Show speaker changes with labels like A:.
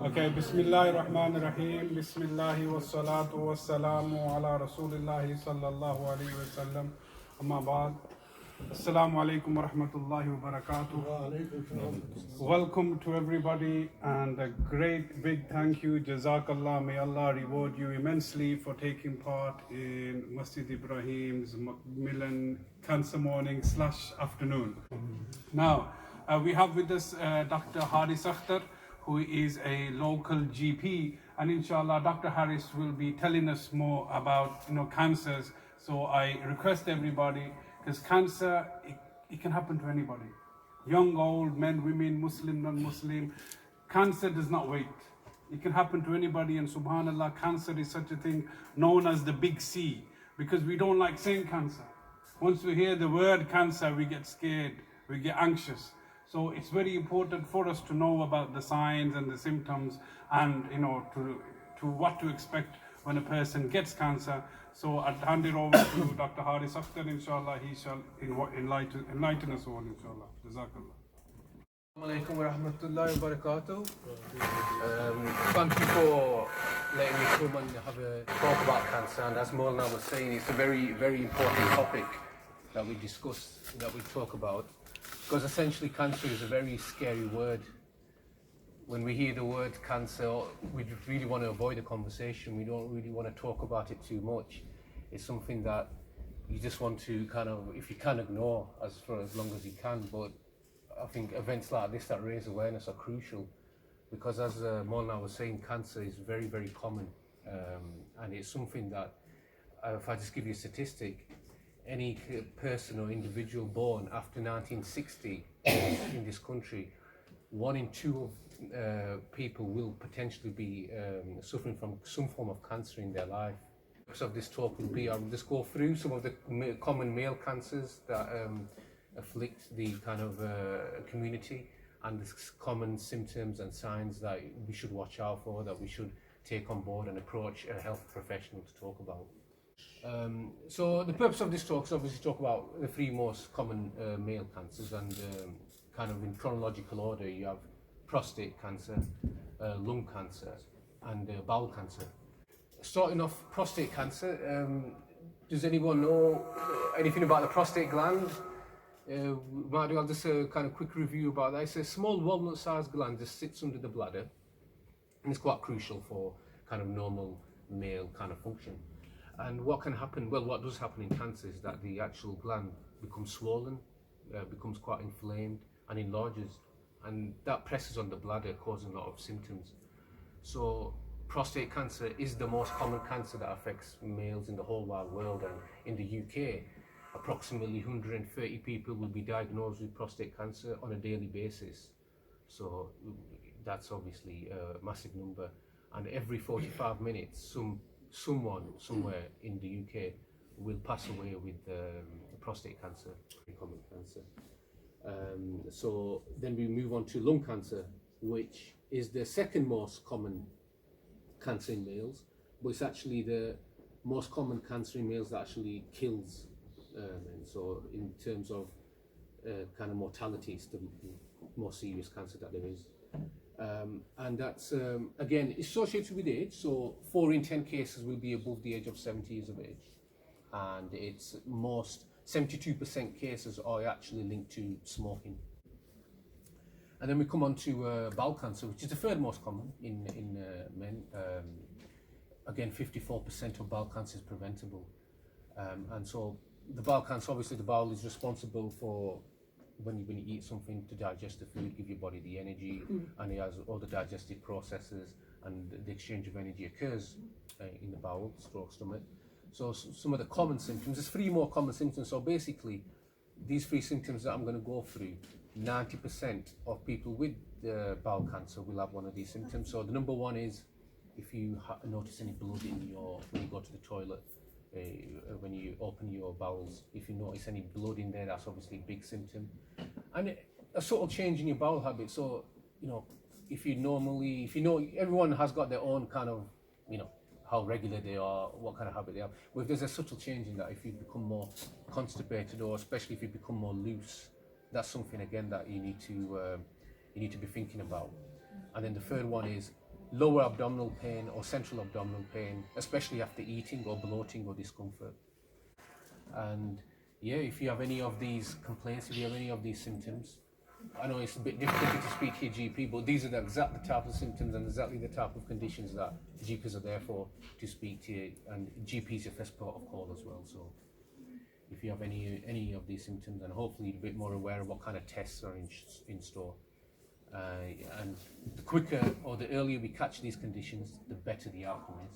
A: Okay, Bismillahir Rahmanir Rahim. Bismillahi wa salatu wa salamu ala Rasulillahi sallallahu alayhi wa sallam. Amma ba'd. Assalamu alaikum wa rahmatullahi wa barakatuh. Welcome to everybody and a great big thank you. Jazakallah. May Allah reward you immensely for taking part in Masjid Ibrahim's Macmillan Cancer Morning / Afternoon. Now, we have with us Dr. Haris Akhtar, who is a local GP, and inshallah Dr. Harris will be telling us more about cancers. So I request everybody, because cancer, it can happen to anybody, young, old, men, women, Muslim, non-Muslim. Cancer does not wait. It can happen to anybody, and subhanallah, cancer is such a thing known as the big C, because we don't like saying cancer. Once we hear the word cancer, we get scared, we get anxious. So it's very important for us to know about the signs and the symptoms, and to what to expect when a person gets cancer. So I'll hand it over to Dr. Haris Akhtar, inshallah. He shall enlighten us all, inshallah. Jazakallah.
B: Assalamu alaikum wa rahmatullahi wa barakatuh. Thank you for letting me come and have a talk about cancer. And as Maulana was saying, it's a very, very important topic that we discuss, that we talk about. Because essentially cancer is a very scary word. When we hear the word cancer, we really want to avoid the conversation. We don't really want to talk about it too much. It's something that you just want to if you can, ignore for as long as you can. But I think events like this that raise awareness are crucial, because as Maulana was saying, cancer is very, very common. And it's something that, if I just give you a statistic, any person or individual born after 1960 in this country, 1 in 2 people will potentially be suffering from some form of cancer in their life. The purpose of this talk will be, I'll just go through some of the common male cancers that afflict the community, and the common symptoms and signs that we should watch out for, that we should take on board and approach a health professional to talk about. So the purpose of this talk is obviously talk about the 3 most common male cancers, and in chronological order. You have prostate cancer, lung cancer, and bowel cancer. Starting off, prostate cancer. Does anyone know anything about the prostate gland? I'll just quick review about that. It's a small walnut-sized gland that sits under the bladder, and it's quite crucial for normal male function. And what can happen, what does happen in cancer is that the actual gland becomes swollen, becomes quite inflamed and enlarges, and that presses on the bladder, causing a lot of symptoms. So prostate cancer is the most common cancer that affects males in the whole wide world, and in the UK, approximately 130 people will be diagnosed with prostate cancer on a daily basis. So that's obviously a massive number, and every 45 minutes, someone somewhere in the UK will pass away with prostate cancer, common cancer. So then we move on to lung cancer, which is the second most common cancer in males, but it's actually the most common cancer in males that actually kills men. So in terms of mortality, it's the more serious cancer that there is. And that's, again, associated with age. So 4 in 10 cases will be above the age of 70 years of age. And it's 72% cases are actually linked to smoking. And then we come on to bowel cancer, which is the third most common in men. Again, 54% of bowel cancer is preventable. And so the bowel cancer, obviously the bowel is responsible for when you eat something to digest the food, give your body the energy, and it has all the digestive processes, and the exchange of energy occurs in the bowel, stomach. So some of the common symptoms, there's 3 more common symptoms. So basically, these 3 symptoms that I'm going to go through, 90% of people with bowel cancer will have one of these symptoms. So the number 1 is if you notice any blood in when you go to the toilet, when you open your bowels, if you notice any blood in there, that's obviously a big symptom. And a subtle change in your bowel habit. So, if you know, everyone has got their own kind of, how regular they are, what kind of habit they have. Well, if there's a subtle change in that, if you become more constipated, or especially if you become more loose, that's something again that you need to be thinking about. And then the third one is lower abdominal pain or central abdominal pain, especially after eating or bloating or discomfort. And yeah, if you have any of these complaints, if you have any of these symptoms, I know it's a bit difficult to speak to your GP, but these are the type of symptoms and exactly the type of conditions that GPs are there for, to speak to you, and GP is your first port of call as well. So if you have any of these symptoms, and hopefully you're a bit more aware of what kind of tests are in store. And the quicker or the earlier we catch these conditions, the better the outcome is.